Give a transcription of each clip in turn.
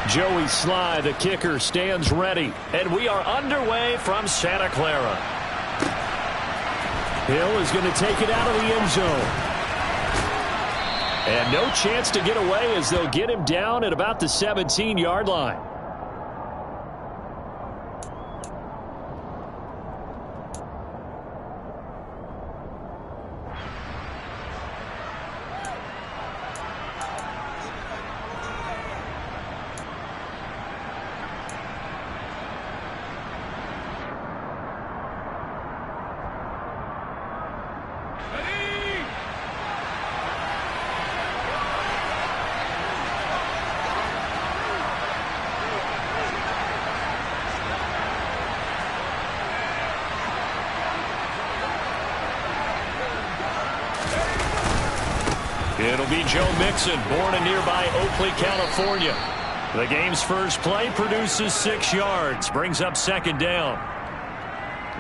Joey Sly, the kicker, stands ready. And we are underway from Santa Clara. Hill is going to take it out of the end zone. And no chance to get away as they'll get him down at about the 17-yard line. It'll be Joe Mixon, born in nearby Oakley, California. The game's first play produces 6 yards, brings up second down.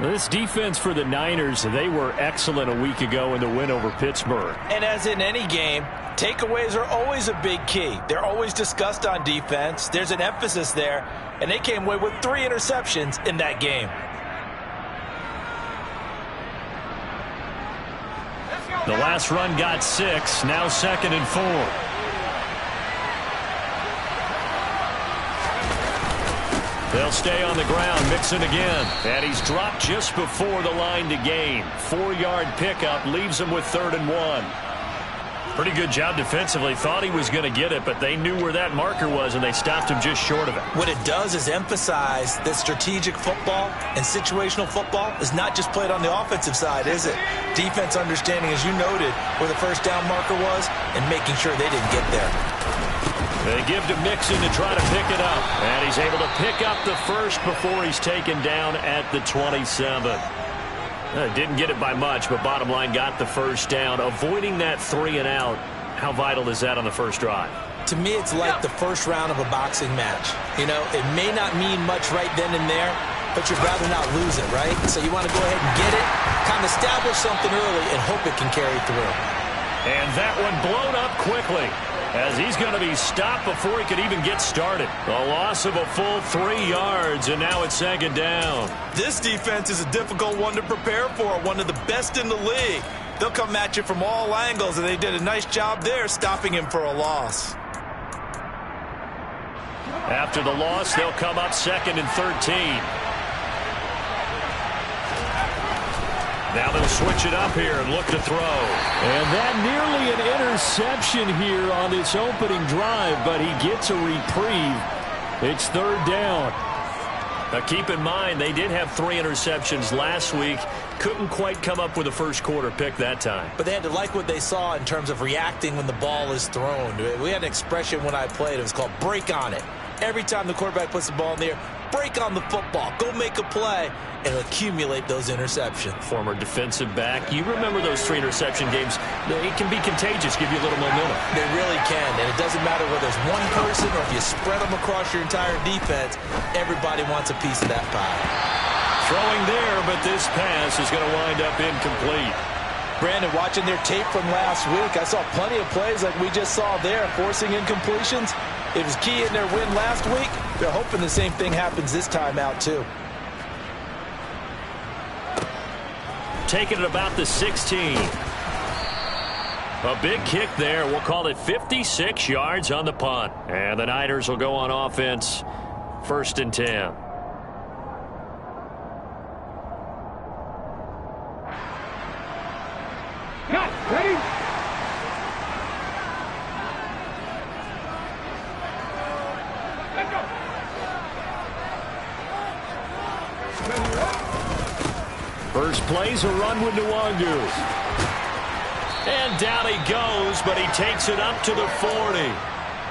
This defense for the Niners, they were excellent a week ago in the win over Pittsburgh. And as in any game, takeaways are always a big key. They're always discussed on defense. There's an emphasis there, and they came away with 3 interceptions in that game. The last run got 6, now 2nd and 4. They'll stay on the ground, Mixon again. And he's dropped just before the line to gain. 4-yard pickup leaves him with 3rd and 1. Pretty good job defensively. Thought he was going to get it, but they knew where that marker was, and they stopped him just short of it. What it does is emphasize that strategic football and situational football is not just played on the offensive side, is it? Defense understanding, as you noted, where the first down marker was and making sure they didn't get there. They give to Mixon to try to pick it up. And he's able to pick up the first before he's taken down at the 27. Didn't get it by much, but bottom line got the first down. Avoiding that 3 and out, how vital is that on the first drive? To me, it's like the first round of a boxing match. You know, it may not mean much right then and there, but you'd rather not lose it, right? So you want to go ahead and get it, kind of establish something early, and hope it can carry through. And that one blown up quickly, as he's going to be stopped before he could even get started. A loss of a full 3 yards, and now it's 2nd down. This defense is a difficult one to prepare for, one of the best in the league. They'll come at you from all angles, and they did a nice job there stopping him for a loss. After the loss, they'll come up 2nd and 13. Now they'll switch it up here and look to throw. And that nearly an interception here on this opening drive, but he gets a reprieve. It's 3rd down. Now keep in mind, they did have 3 interceptions last week. Couldn't quite come up with a first quarter pick that time. But they had to like what they saw in terms of reacting when the ball is thrown. We had an expression when I played. It was called break on it. Every time the quarterback puts the ball in the air, break on the football. Go make a play and accumulate those interceptions. Former defensive back. You remember those 3 interception games. It can be contagious, give you a little momentum. They really can, and it doesn't matter whether it's one person or if you spread them across your entire defense. Everybody wants a piece of that pie. Throwing there, but this pass is going to wind up incomplete. Brandon, watching their tape from last week, I saw plenty of plays like we just saw there, forcing incompletions. It was key in their win last week. They're hoping the same thing happens this time out, too. Taking it about the 16. A big kick there. We'll call it 56 yards on the punt. And the Niners will go on offense. 1st and 10. Ready? Let's go. First play's a run with Nwangu. And down he goes, but he takes it up to the 40.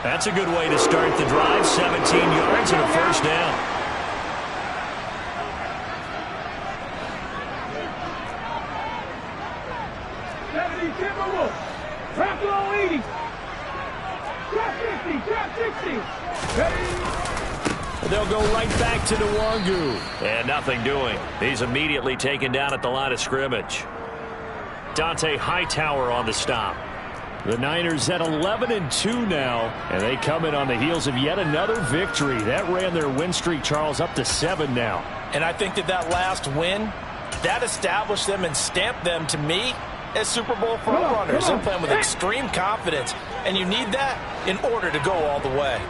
That's a good way to start the drive. 17 yards and a first down. Drop low 80. Drop 60. Drop 60. Ready? They'll go right back to Nwangu. And nothing doing. He's immediately taken down at the line of scrimmage. Dante Hightower on the stop. The Niners at 11-2 now, and they come in on the heels of yet another victory. That ran their win streak, Charles, up to 7 now. And I think that last win, that established them and stamped them, to me, as Super Bowl frontrunners. They're playing with extreme confidence, and you need that in order to go all the way.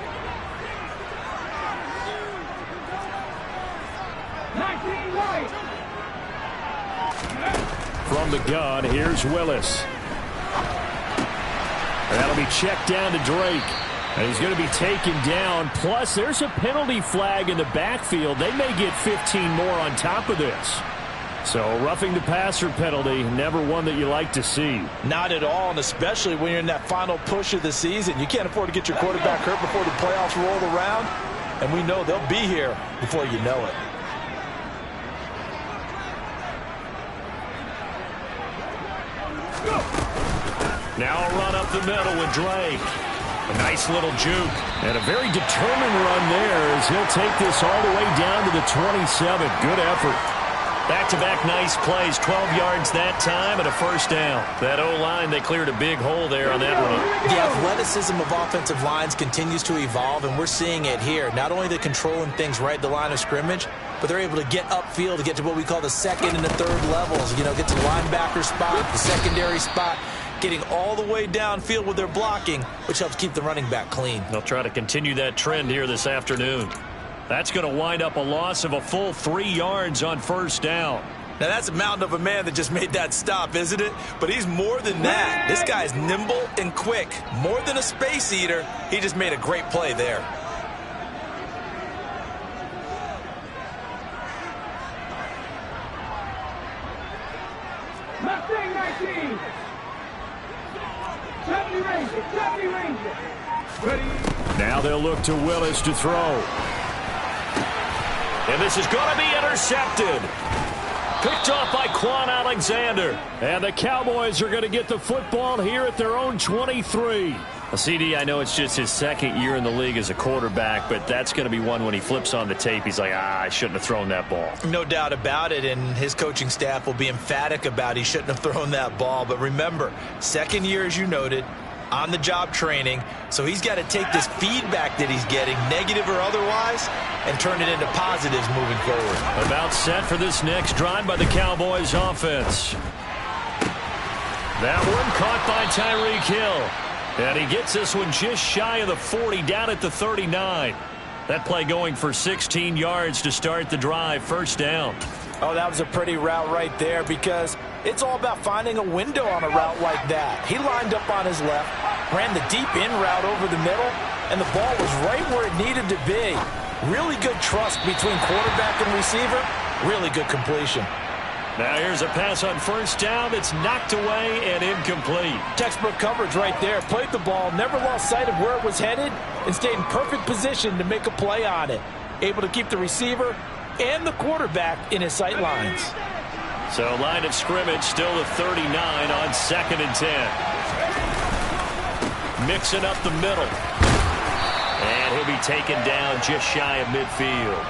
19 right. From the gun, here's Willis. And that'll be checked down to Drake. And he's going to be taken down. Plus, there's a penalty flag in the backfield. They may get 15 more on top of this. So, roughing the passer penalty, never one that you like to see. Not at all, and especially when you're in that final push of the season. You can't afford to get your quarterback hurt before the playoffs roll around. And we know they'll be here before you know it. Now a run up the middle with Drake. A nice little juke. And a very determined run there as he'll take this all the way down to the 27. Good effort. Back-to-back nice plays. 12 yards that time and a first down. That O-line, they cleared a big hole there on that run. The athleticism of offensive lines continues to evolve, and we're seeing it here. Not only they're controlling things right at the line of scrimmage, but they're able to get upfield to get to what we call the second and the third levels. You know, get to the linebacker spot, the secondary spot, getting all the way downfield with their blocking, which helps keep the running back clean. They'll try to continue that trend here this afternoon. That's going to wind up a loss of a full 3 yards on first down. Now, that's a mountain of a man that just made that stop, isn't it? But he's more than that. This guy's nimble and quick. More than a space eater, he just made a great play there. Mustang 19. 70 Ranger. 70 Ranger. Ready. Now they'll look to Willis to throw. And this is going to be intercepted. Picked off by Quan Alexander. And the Cowboys are going to get the football here at their own 23. CD, I know it's just his second year in the league as a quarterback, but that's going to be one when he flips on the tape. He's like, I shouldn't have thrown that ball. No doubt about it, and his coaching staff will be emphatic about he shouldn't have thrown that ball. But remember, second year, as you noted, on-the-job training, so he's got to take this feedback that he's getting, negative or otherwise, and turn it into positives moving forward. About set for this next drive by the Cowboys offense. That one caught by Tyreek Hill. And he gets this one just shy of the 40, down at the 39. That play going for 16 yards to start the drive, first down. Oh, that was a pretty route right there, because it's all about finding a window on a route like that. He lined up on his left, ran the deep in route over the middle, and the ball was right where it needed to be. Really good trust between quarterback and receiver. Really good completion. Now here's a pass on first down that's knocked away and incomplete. Textbook coverage right there. Played the ball, never lost sight of where it was headed, and stayed in perfect position to make a play on it. Able to keep the receiver and the quarterback in his sight lines. So line of scrimmage still the 39 on 2nd and 10. Mixing up the middle. And he'll be taken down just shy of midfield.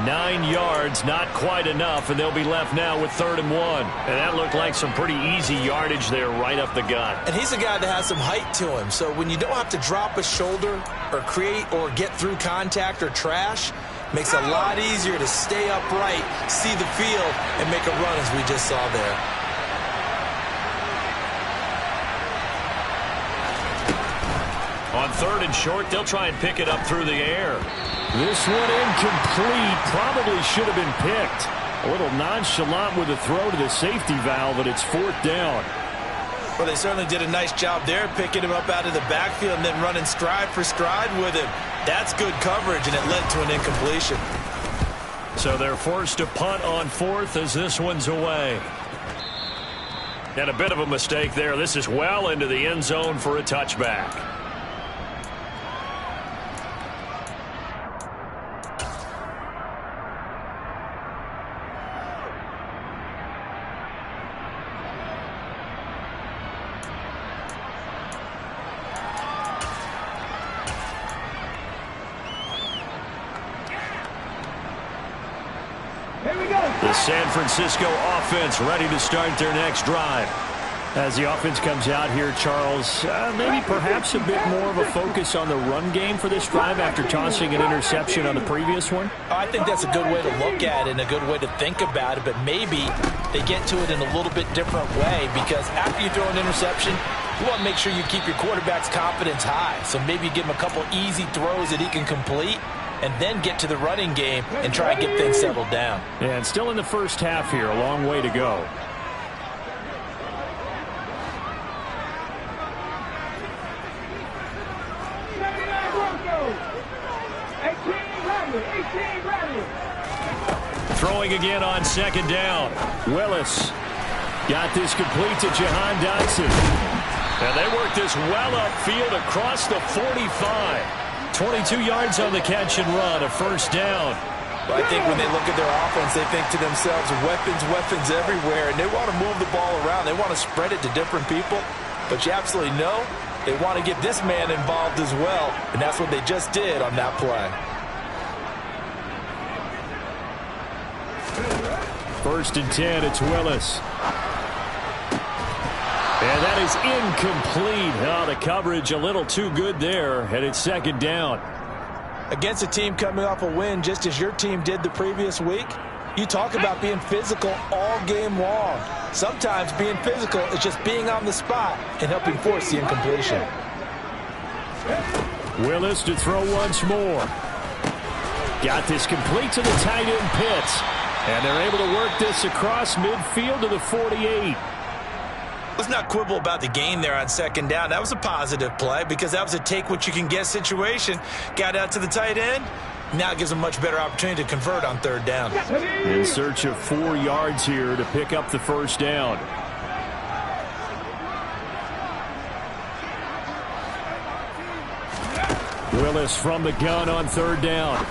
9 yards, not quite enough, and they'll be left now with 3rd and 1. And that looked like some pretty easy yardage there right up the gut. And he's a guy that has some height to him, so when you don't have to drop a shoulder or create or get through contact or trash, makes it a lot easier to stay upright, see the field, and make a run as we just saw there. On 3rd and short, they'll try and pick it up through the air. This one incomplete. Probably should have been picked. A little nonchalant with a throw to the safety valve, but it's 4th down. Well, they certainly did a nice job there, picking him up out of the backfield and then running stride for stride with him. That's good coverage, and it led to an incompletion. So they're forced to punt on 4th as this one's away. And a bit of a mistake there. This is well into the end zone for a touchback. The San Francisco offense ready to start their next drive. As the offense comes out here, Charles, maybe perhaps a bit more of a focus on the run game for this drive after tossing an interception on the previous one? I think that's a good way to look at it and a good way to think about it, but maybe they get to it in a little bit different way, because after you throw an interception, you want to make sure you keep your quarterback's confidence high. So maybe you give him a couple easy throws that he can complete and then get to the running game and try and get things settled down. Yeah, and still in the first half here, a long way to go. Throwing again on second down. Willis got this complete to Jahan Dotson. And they work this well upfield across the 45. 22 yards on the catch and run, a first down. Well, I think when they look at their offense, they think to themselves, weapons everywhere, and they want to move the ball around. They want to spread it to different people. But you absolutely know they want to get this man involved as well, and that's what they just did on that play. First and 10, it's Willis. And that is incomplete. Oh, the coverage a little too good there, and it's second down. Against a team coming off a win, just as your team did the previous week, you talk about being physical all game long. Sometimes being physical is just being on the spot and helping force the incompletion. Willis to throw once more. Got this complete to the tight end Pitts. And they're able to work this across midfield to the 48. Let's not quibble about the gain there on second down. That was a positive play because that was a take-what-you-can-get situation. Got out to the tight end. Now it gives them a much better opportunity to convert on third down. In search of 4 yards here to pick up the first down. Willis from the gun on third down.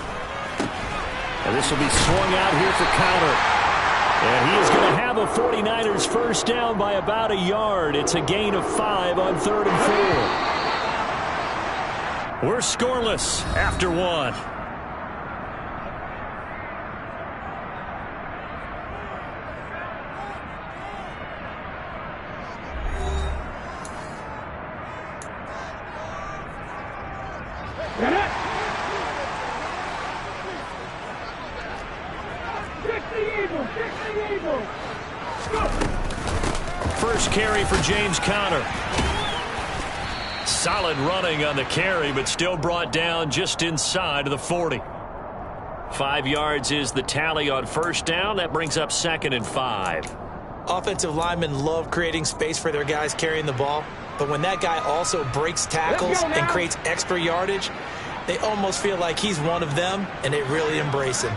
And this will be swung out here for counter. And he is going to have a 49ers first down by about a yard. It's a gain of 5 on 3rd and 4. We're scoreless after 1. First carry for James Conner. Solid running on the carry, but still brought down just inside of the 40. 5 yards is the tally on first down. That brings up 2nd and 5. Offensive linemen love creating space for their guys carrying the ball, but when that guy also breaks tackles and creates extra yardage, they almost feel like he's one of them, and they really embrace him.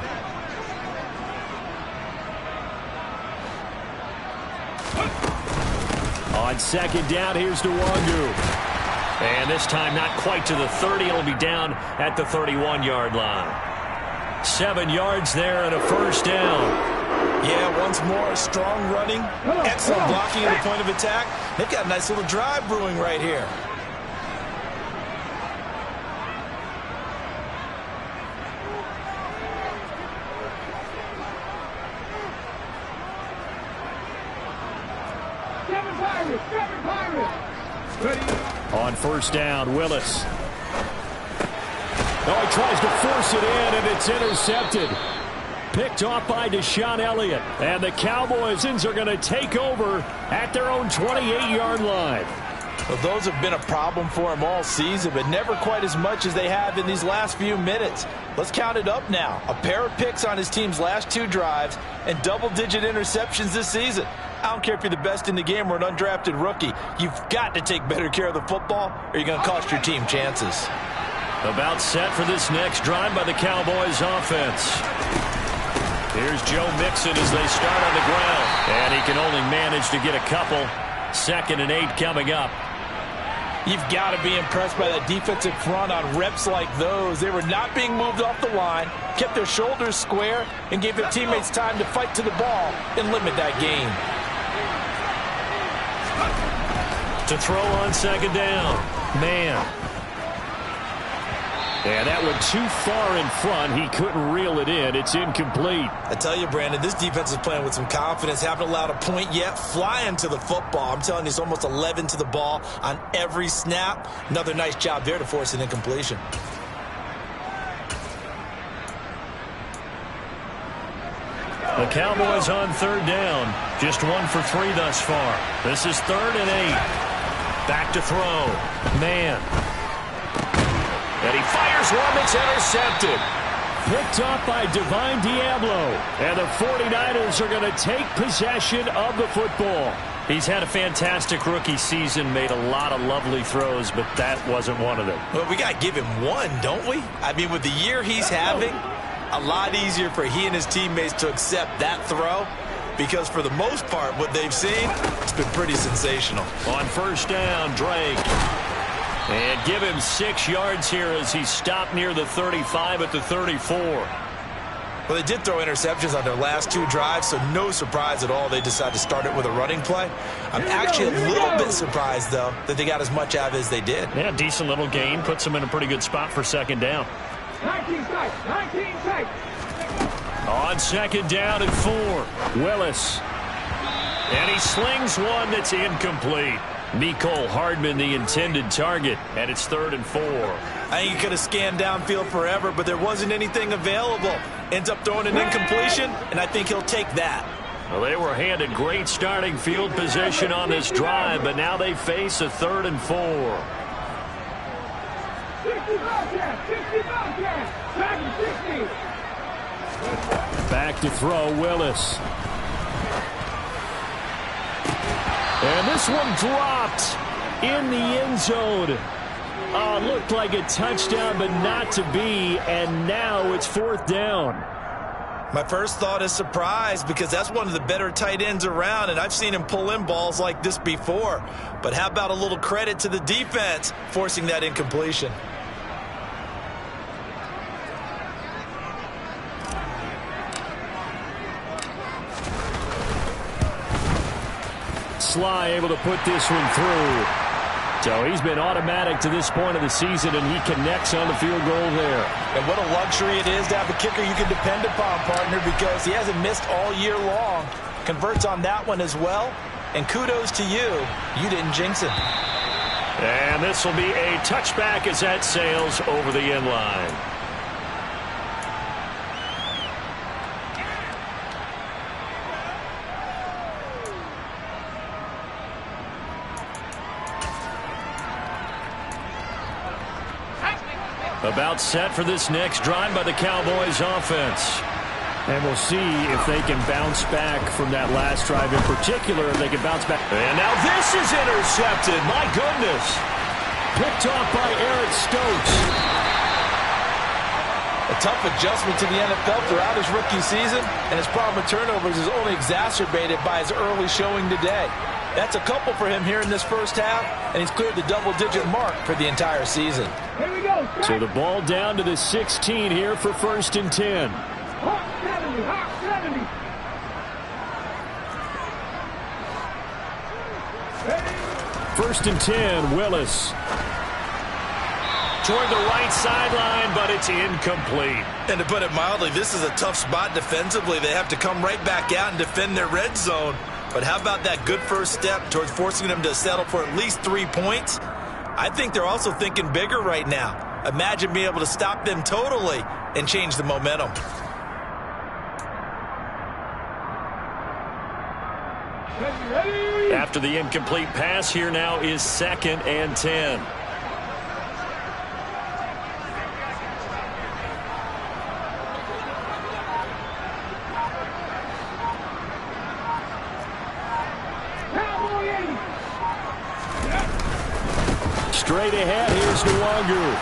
On second down, here's Nwangu. And this time not quite to the 30. It'll be down at the 31-yard line. 7 yards there and a first down. Yeah, once more, strong running, excellent blocking at the point of attack. They've got a nice little drive brewing right here. On first down, Willis. Oh, he tries to force it in, and it's intercepted. Picked off by Deshaun Elliott. And the Cowboys are going to take over at their own 28-yard line. Well, those have been a problem for him all season, but never quite as much as they have in these last few minutes. Let's count it up now. A pair of picks on his team's last 2 drives and double-digit interceptions this season. I don't care if you're the best in the game or an undrafted rookie. You've got to take better care of the football or you're going to cost your team chances. About set for this next drive by the Cowboys offense. Here's Joe Mixon as they start on the ground. And he can only manage to get a couple. 2nd and 8 coming up. You've got to be impressed by that defensive front on reps like those. They were not being moved off the line, kept their shoulders square, and gave their teammates time to fight to the ball and limit that gain. To throw on second down. Man. And that went too far in front. He couldn't reel it in. It's incomplete. I tell you, Brandon, this defense is playing with some confidence. Haven't allowed a point yet. Flying to the football. I'm telling you, it's almost 11 to the ball on every snap. Another nice job there to force an incompletion. The Cowboys on third down. Just 1 for 3 thus far. This is 3rd and 8. Back to throw. Man. And he fires one that's intercepted. Picked off by Divine Diablo. And the 49ers are going to take possession of the football. He's had a fantastic rookie season, made a lot of lovely throws, but that wasn't one of them. Well, we got to give him one, don't we? I mean, with the year he's having, a lot easier for he and his teammates to accept that throw, because for the most part, what they've seen, it's been pretty sensational. On first down, Drake. And give him 6 yards here as he stopped near the 35 at the 34. Well, they did throw interceptions on their last 2 drives, so no surprise at all they decided to start it with a running play. I'm actually a little bit surprised, though, that they got as much out of it as they did. Yeah, decent little gain. Puts them in a pretty good spot for second down. 19 tight, 19 tight. On second down and 4, Willis. And he slings one that's incomplete. Mecole Hardman, the intended target, and it's 3rd and 4. I think he could have scanned downfield forever, but there wasn't anything available. Ends up throwing an incompletion, and I think he'll take that. Well, they were handed great starting field position on this drive, but now they face a 3rd and 4. 60 Bobcats, 60 Bobcats, back to 60. Back to throw, Willis. And this one dropped in the end zone. Looked like a touchdown, but not to be, and now it's 4th down. My first thought is surprise, because that's one of the better tight ends around, and I've seen him pull in balls like this before. But how about a little credit to the defense forcing that incompletion? Sly able to put this one through. So he's been automatic to this point of the season, and he connects on the field goal there. And what a luxury it is to have a kicker you can depend upon, partner, because he hasn't missed all year long. Converts on that one as well. And kudos to you. You didn't jinx him. And this will be a touchback as that sails over the end line. About set for this next drive by the Cowboys offense. And we'll see if they can bounce back from that last drive in particular, if they can bounce back. And now this is intercepted. My goodness. Picked off by Eric Stokes. A tough adjustment to the NFL throughout his rookie season, and his problem with turnovers is only exacerbated by his early showing today. That's a couple for him here in this first half, and he's cleared the double-digit mark for the entire season. Here we go. So the ball down to the 16 here for 1st and 10. Hawk 70, Hawk 70. 1st and 10, Willis. Toward the right sideline, but it's incomplete. And to put it mildly, this is a tough spot defensively. They have to come right back out and defend their red zone. But how about that good first step towards forcing them to settle for at least 3 points? I think they're also thinking bigger right now. Imagine being able to stop them totally and change the momentum. Ready? After the incomplete pass, here now is 2nd and 10. Straight ahead, here's Nwangu.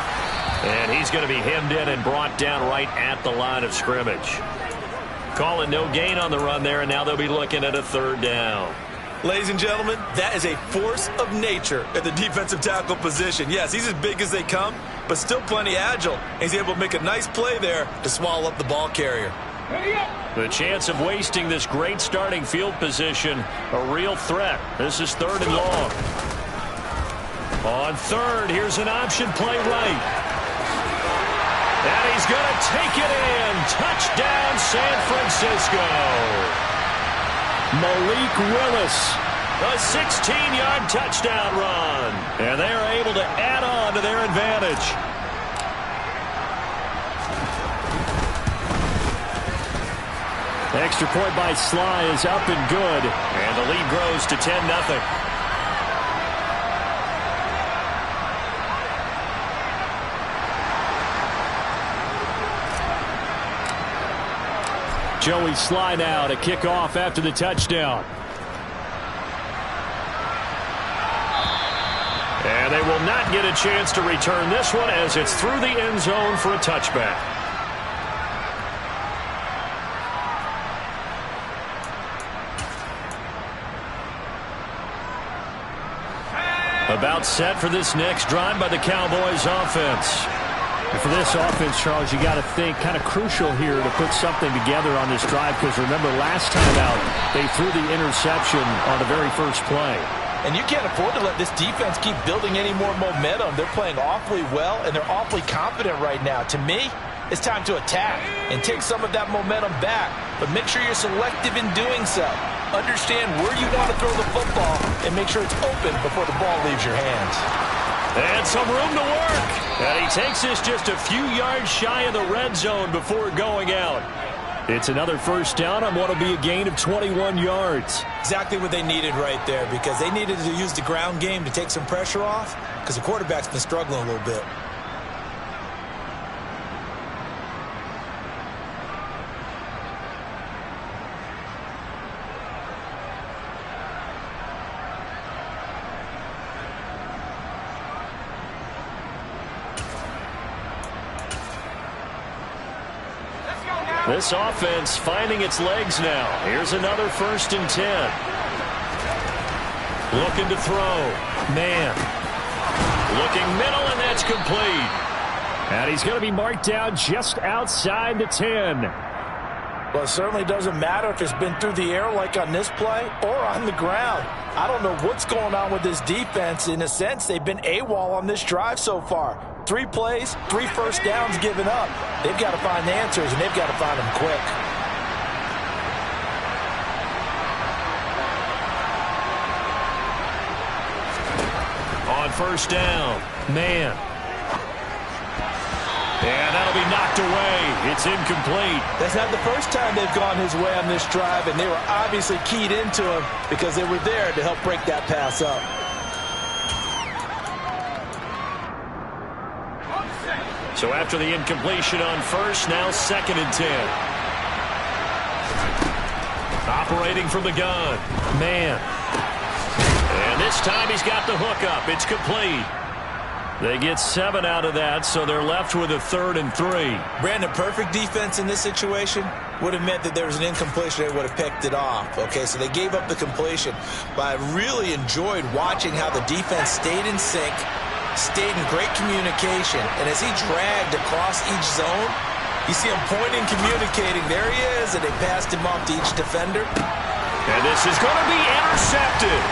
And he's going to be hemmed in and brought down right at the line of scrimmage. Calling no gain on the run there, and now they'll be looking at a 3rd down. Ladies and gentlemen, that is a force of nature at the defensive tackle position. Yes, he's as big as they come, but still plenty agile. And he's able to make a nice play there to swallow up the ball carrier. The chance of wasting this great starting field position, a real threat. This is 3rd and long. On 3rd, here's an option play right. And he's going to take it in. Touchdown, San Francisco. Malik Willis, a 16-yard touchdown run. And they are able to add on to their advantage. Extra point by Sly is up and good. And the lead grows to 10-0. Joey Sly now to kick off after the touchdown. And they will not get a chance to return this one as it's through the end zone for a touchback. About set for this next drive by the Cowboys offense. And for this offense, Charles, you got to think kind of crucial here to put something together on this drive, because remember last time out they threw the interception on the very first play. And you can't afford to let this defense keep building any more momentum. They're playing awfully well, and they're awfully confident right now. To me, it's time to attack and take some of that momentum back. But make sure you're selective in doing so. Understand where you want to throw the football and make sure it's open before the ball leaves your hands. And some room to work. And he takes this just a few yards shy of the red zone before going out. It's another first down on what will be a gain of 21 yards. Exactly what they needed right there, because they needed to use the ground game to take some pressure off, because the quarterback's been struggling a little bit. This offense finding its legs now. Here's another 1st and 10. Looking to throw. Man. Looking middle, and that's complete. And he's going to be marked down just outside the 10. Well, it certainly doesn't matter if it's been through the air like on this play or on the ground. I don't know what's going on with this defense. In a sense, they've been AWOL on this drive so far. 3 plays, 3 first downs given up. They've got to find the answers, and they've got to find them quick. On first down, man. And that'll be knocked away. It's incomplete. That's not the first time they've gone his way on this drive, and they were obviously keyed into him because they were there to help break that pass up. So after the incompletion on first, now 2nd and 10. Operating from the gun. Man. And this time he's got the hook up. It's complete. They get 7 out of that, so they're left with a 3rd and 3. Brandon, perfect defense in this situation would have meant that there was an incompletion. They would have picked it off. Okay, so they gave up the completion. But I really enjoyed watching how the defense stayed in sync, stayed in great communication, and as he dragged across each zone, you see him pointing, communicating. There he is, and they passed him off to each defender. And this is going to be intercepted.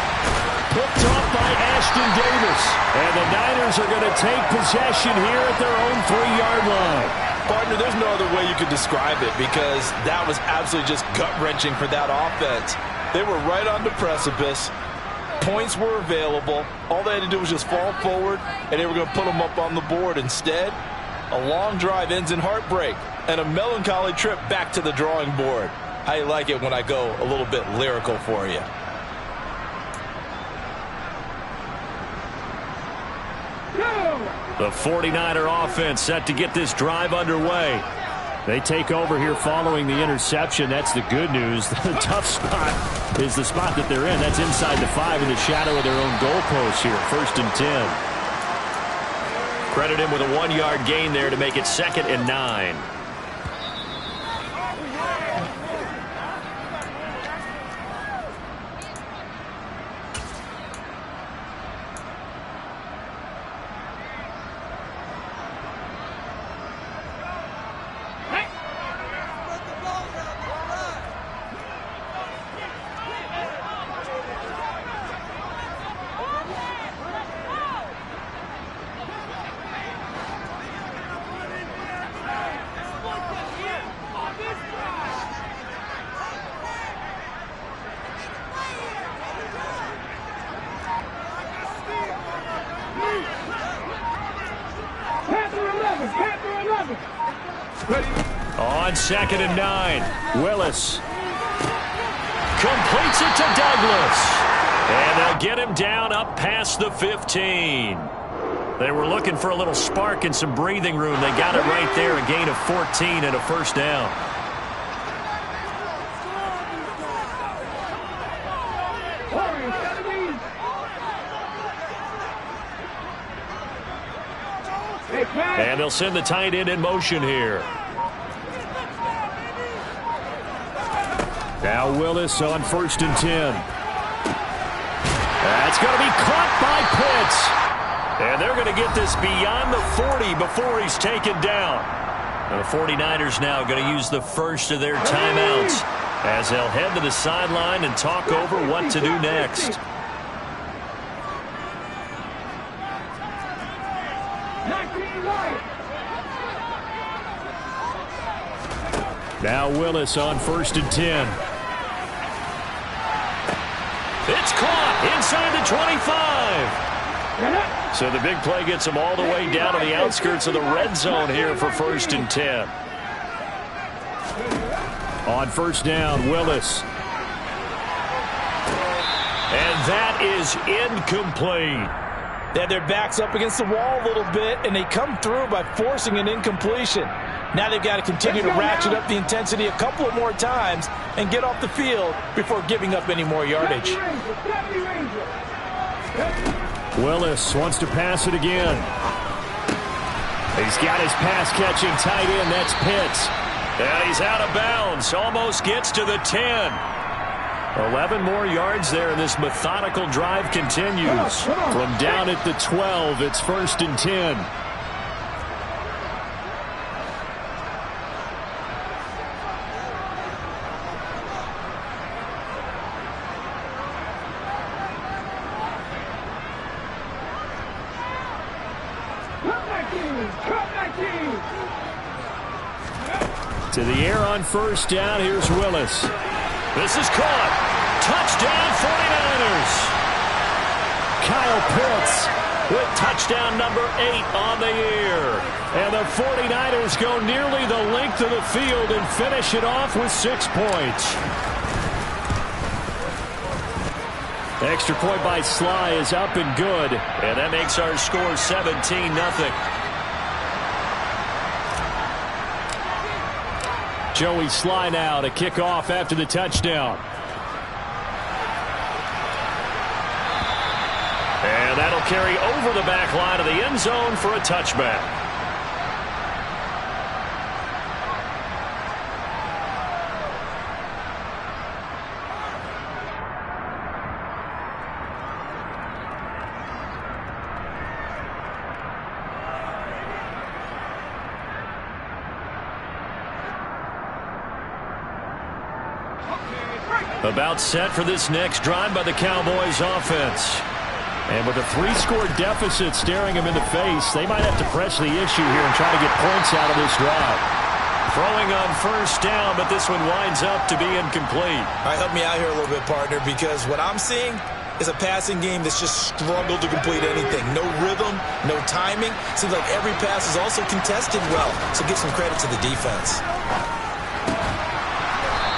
Picked off by Ashton Davis. And the Niners are going to take possession here at their own 3-yard line. Partner, there's no other way you could describe it, because that was absolutely just gut-wrenching for that offense. They were right on the precipice. Points were available. All they had to do was just fall forward, and they were going to put them up on the board. Instead, a long drive ends in heartbreak and a melancholy trip back to the drawing board. How you like it when I go a little bit lyrical for you? The 49er offense set to get this drive underway. They take over here following the interception. That's the good news. The tough spot is the spot that they're in. That's inside the 5 in the shadow of their own goalpost here. 1st and 10. Credit him with a 1-yard gain there to make it 2nd and 9. On 2nd and 9, Willis completes it to Douglas. And they'll get him down up past the 15. They were looking for a little spark and some breathing room. They got it right there, a gain of 14 and a first down. And they'll send the tight end in motion here. Now Willis on 1st and 10. That's going to be caught by Pitts. And they're going to get this beyond the 40 before he's taken down. The 49ers now going to use the first of their timeouts as they'll head to the sideline and talk over what to do next. Now Willis on 1st and 10. It's caught inside the 25. So the big play gets them all the way down to the outskirts of the red zone here for 1st and 10. On 1st down, Willis. And that is incomplete. They have their backs up against the wall a little bit, and they come through by forcing an incompletion. Now they've got to continue to ratchet up the intensity a couple of more times and get off the field before giving up any more yardage. Willis wants to pass it again. He's got his pass-catching tight end. That's Pitts. And he's out of bounds. Almost gets to the 10. 11 more yards there, and this methodical drive continues. From down at the 12, it's 1st and 10. To the air on 1st down. Here's Willis. This is caught. Touchdown 49ers. Kyle Pitts with touchdown number 8 on the year. And the 49ers go nearly the length of the field and finish it off with 6 points. Extra point by Sly is up and good. And that makes our score 17-0. Joey Sly now to kick off after the touchdown. And that'll carry over the back line of the end zone for a touchback. About set for this next drive by the Cowboys offense. And with a 3-score deficit staring them in the face, they might have to press the issue here and try to get points out of this drive. Throwing on 1st down, but this one winds up to be incomplete. All right, help me out here a little bit, partner, because what I'm seeing is a passing game that's just struggled to complete anything. No rhythm, no timing. Seems like every pass is also contested well, so give some credit to the defense.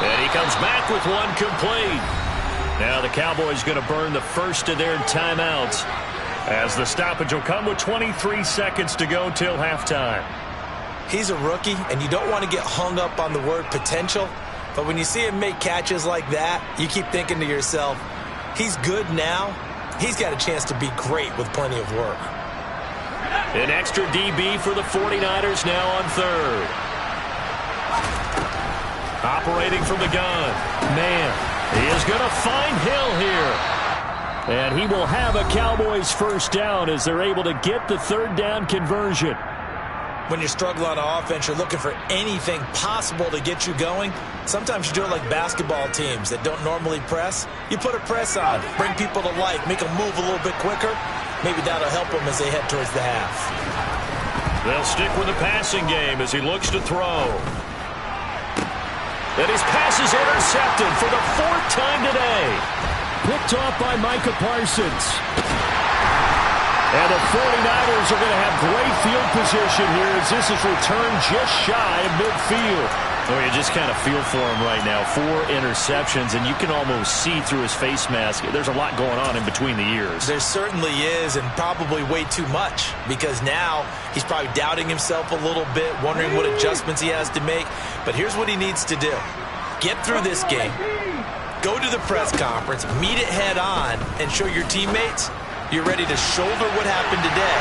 And he comes back with one complete. Now the Cowboys going to burn the first of their timeouts as the stoppage will come with 23 seconds to go till halftime. He's a rookie, and you don't want to get hung up on the word potential. But when you see him make catches like that, you keep thinking to yourself, he's good now. He's got a chance to be great with plenty of work. An extra DB for the 49ers now on 3rd. Operating from the gun. Man, he is going to find Hill here. And he will have a Cowboys 1st down as they're able to get the 3rd down conversion. When you struggle on offense, you're looking for anything possible to get you going. Sometimes you do it like basketball teams that don't normally press. You put a press on, bring people to life, make them move a little bit quicker. Maybe that'll help them as they head towards the half. They'll stick with the passing game as he looks to throw. And his pass is intercepted for the 4th time today. Picked off by Micah Parsons. And the 49ers are going to have great field position here as this is returned just shy of midfield. Oh, you just kind of feel for him right now. 4 interceptions, and you can almost see through his face mask. There's a lot going on in between the ears. There certainly is, and probably way too much, because now he's probably doubting himself a little bit, wondering what adjustments he has to make. But here's what he needs to do. Get through this game, go to the press conference, meet it head on, and show your teammates you're ready to shoulder what happened today,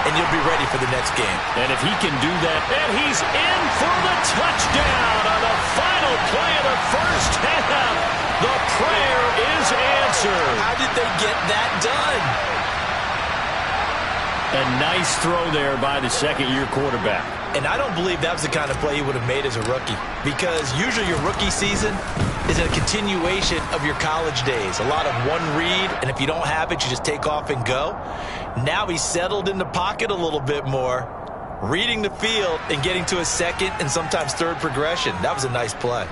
and you'll be ready for the next game. And if he can do that, and he's in for the touchdown on the final play of the first half. The prayer is answered. How did they get that done? A nice throw there by the second-year quarterback. And I don't believe that was the kind of play he would have made as a rookie, because usually your rookie season is a continuation of your college days. A lot of one read, and if you don't have it, you just take off and go. Now he's settled in the pocket a little bit more, reading the field and getting to a second and sometimes third progression. That was a nice play.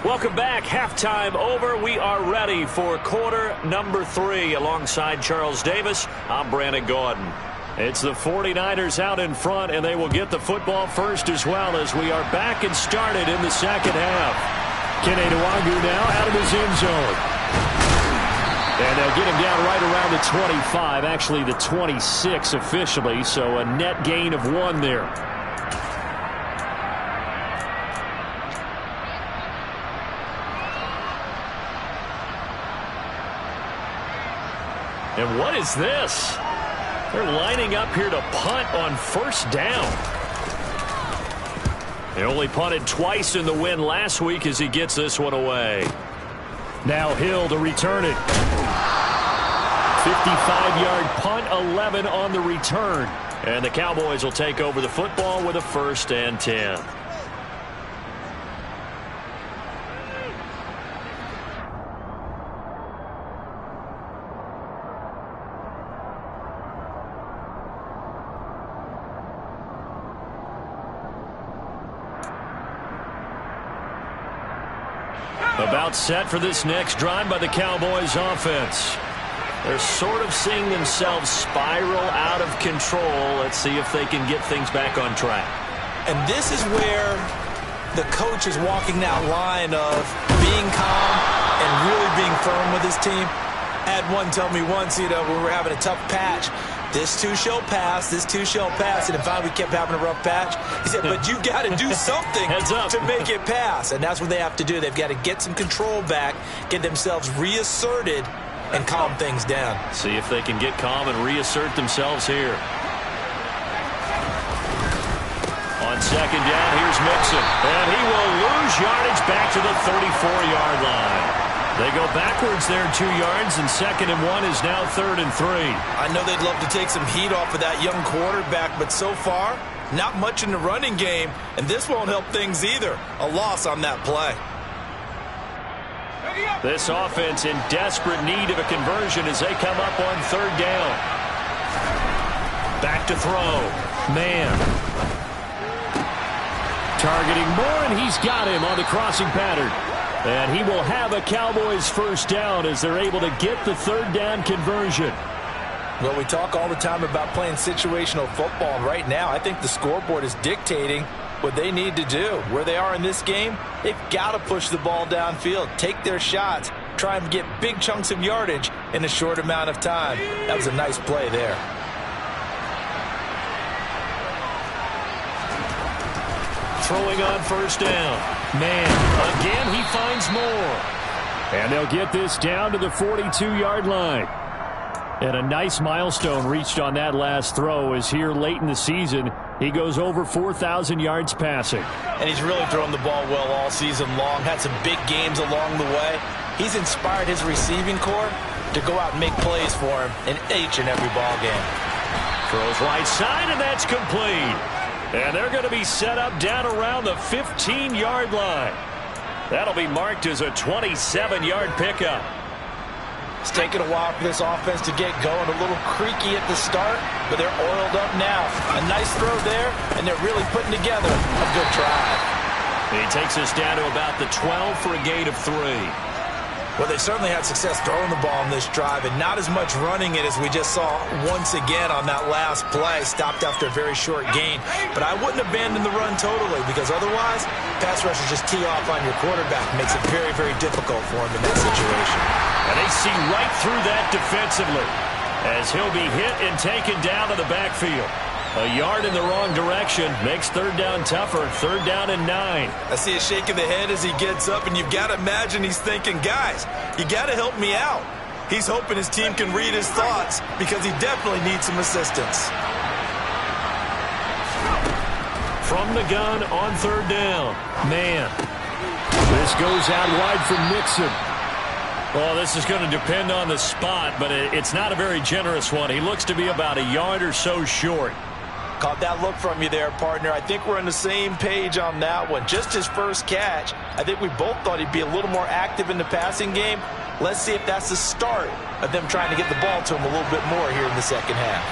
Welcome back. Halftime over. We are ready for quarter number 3. Alongside Charles Davis, I'm Brandon Gordon. It's the 49ers out in front, and they will get the football first as well as we are back and started in the second half. Kene Nwangu now out of his end zone. And they'll get him down right around the 25, actually the 26 officially, so a net gain of 1 there. And what is this? They're lining up here to punt on first down. They only punted twice in the win last week as he gets this one away. Now Hill to return it. 55-yard punt, 11 on the return. And the Cowboys will take over the football with a 1st and 10. About set for this next drive by the Cowboys offense. They're sort of seeing themselves spiral out of control. Let's see if they can get things back on track. And this is where the coach is walking that line of being calm and really being firm with his team. I had one tell me once, when we were having a tough patch, this too shall pass, this too shall pass. And finally we kept having a rough patch. He said, but you got to do something to make it pass. And that's what they have to do. They've got to get some control back, get themselves reasserted, and calm things down. See if they can get calm and reassert themselves here. On second down, here's Mixon. And he will lose yardage back to the 34-yard line. They go backwards there 2 yards, and 2nd and 1 is now 3rd and 3. I know they'd love to take some heat off of that young quarterback, but so far, not much in the running game, and this won't help things either. A loss on that play. This offense in desperate need of a conversion as they come up on 3rd down. Back to throw. Man. Targeting Moore, and he's got him on the crossing pattern. And he will have a Cowboys 1st down as they're able to get the 3rd down conversion. Well, we talk all the time about playing situational football, and right now I think the scoreboard is dictating what they need to do. Where they are in this game, they've got to push the ball downfield, take their shots, try and get big chunks of yardage in a short amount of time. That was a nice play there. Throwing on 1st down. Man, again he finds Moore. And they'll get this down to the 42-yard line. And a nice milestone reached on that last throw as here late in the season, he goes over 4,000 yards passing. And he's really thrown the ball well all season long, had some big games along the way. He's inspired his receiving corps to go out and make plays for him in each and every ball game. Throws right side, and that's complete. And they're going to be set up down around the 15-yard line. That'll be marked as a 27-yard pickup. It's taken a while for this offense to get going. A little creaky at the start, but they're oiled up now. A nice throw there, and they're really putting together a good drive. He takes us down to about the 12 for a gain of 3. Well, they certainly had success throwing the ball on this drive and not as much running it as we just saw once again on that last play. Stopped after a very short gain. But I wouldn't abandon the run totally because otherwise, pass rushers just tee off on your quarterback. Makes it very, very difficult for him in that situation. And they see right through that defensively as he'll be hit and taken down to the backfield. A yard in the wrong direction makes third down tougher. Third down and 9. I see a shake of the head as he gets up, and you've got to imagine he's thinking, guys, you got to help me out. He's hoping his team can read his thoughts because he definitely needs some assistance. From the gun on third down. Man. This goes out wide for Mixon. Well, this is going to depend on the spot, but it's not a very generous one. He looks to be about a yard or so short. Caught that look from you there, partner. I think we're on the same page on that one. Just his first catch. I think we both thought he'd be a little more active in the passing game. Let's see if that's the start of them trying to get the ball to him a little bit more here in the second half.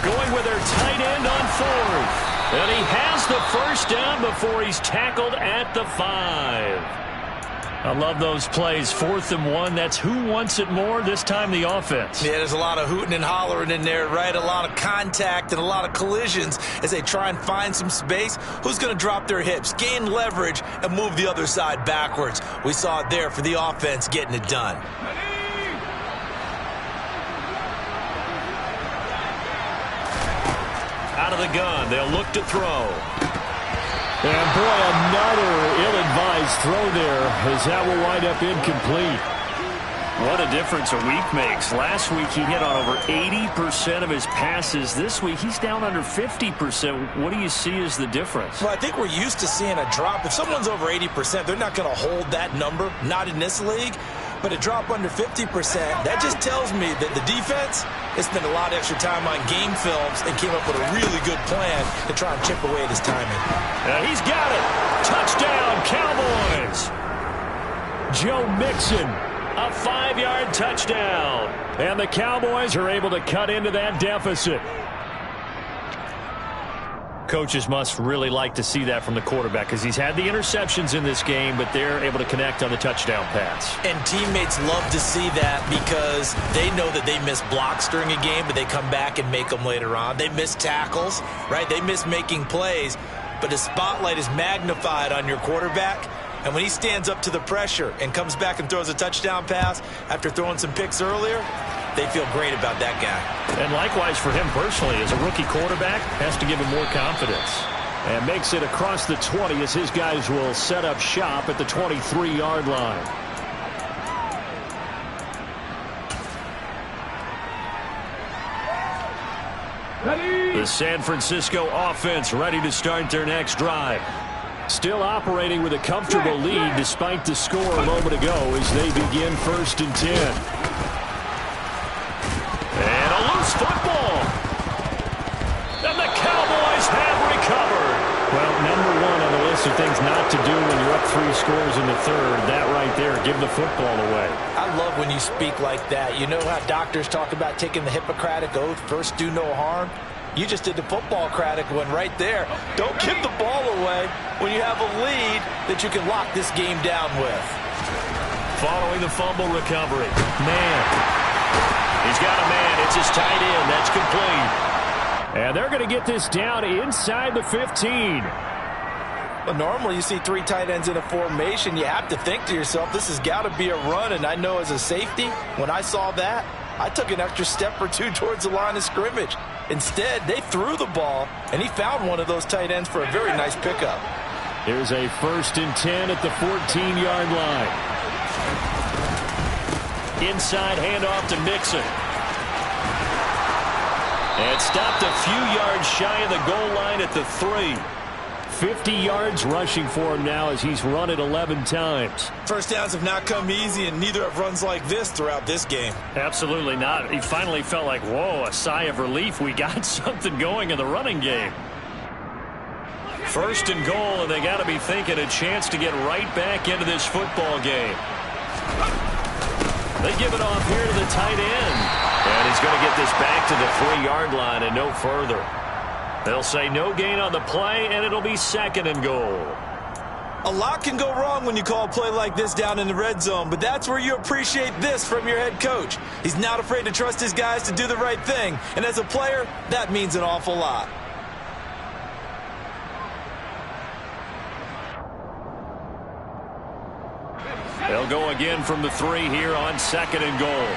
Going with their tight end on fourth. And he has the first down before he's tackled at the 5. I love those plays. 4th and 1. That's who wants it more, this time the offense. Yeah, there's a lot of hooting and hollering in there, right? A lot of contact and a lot of collisions as they try and find some space. Who's going to drop their hips, gain leverage, and move the other side backwards? We saw it there for the offense getting it done. Out of the gun, they'll look to throw. And boy, another ill-advised throw there as that will wind up incomplete. What a difference a week makes. Last week he hit on over 80% of his passes. This week he's down under 50%. What do you see as the difference? Well, I think we're used to seeing a drop. If someone's over 80%, they're not going to hold that number, not in this league. But a drop under 50%, that just tells me that the defense has spent a lot of extra time on game films and came up with a really good plan to try and chip away at his timing. He's got it. Touchdown, Cowboys. Joe Mixon, a 5-yard touchdown. And the Cowboys are able to cut into that deficit. Coaches must really like to see that from the quarterback because he's had the interceptions in this game, but they're able to connect on the touchdown pass. And teammates love to see that because they know that they miss blocks during a game, but they come back and make them later on. They miss tackles, right? They miss making plays, but the spotlight is magnified on your quarterback. And when he stands up to the pressure and comes back and throws a touchdown pass after throwing some picks earlier, they feel great about that guy. And likewise for him personally, as a rookie quarterback, has to give him more confidence. And makes it across the 20 as his guys will set up shop at the 23-yard line. Ready? The San Francisco offense ready to start their next drive. Still operating with a comfortable lead despite the score a moment ago as they begin 1st and 10. And a loose football. And the Cowboys have recovered. Well, number 1 on the list of things not to do when you're up 3 scores in the third. That right there, give the football away. I love when you speak like that. You know how doctors talk about taking the Hippocratic Oath, first do no harm? You just did the football-cratic one right there. Don't give the ball away when you have a lead that you can lock this game down with. Following the fumble recovery. Man. He's got a man. It's his tight end. That's complete. And they're going to get this down inside the 15. Well, normally you see 3 tight ends in a formation. You have to think to yourself, this has got to be a run. And I know as a safety, when I saw that, I took an extra step or 2 towards the line of scrimmage. Instead, they threw the ball, and he found one of those tight ends for a very nice pickup. Here's a 1st and 10 at the 14-yard line. Inside handoff to Mixon. And stopped a few yards shy of the goal line at the 3. 50 yards rushing for him now as he's run it 11 times. First downs have not come easy, and neither have runs like this throughout this game. Absolutely not. He finally felt like, whoa, a sigh of relief. We got something going in the running game. 1st and goal, and they got to be thinking a chance to get right back into this football game. They give it off here to the tight end. And he's going to get this back to the 3-yard line and no further. They'll say no gain on the play, and it'll be 2nd and goal. A lot can go wrong when you call a play like this down in the red zone, but that's where you appreciate this from your head coach. He's not afraid to trust his guys to do the right thing, and as a player, that means an awful lot. They'll go again from the 3 here on 2nd and goal.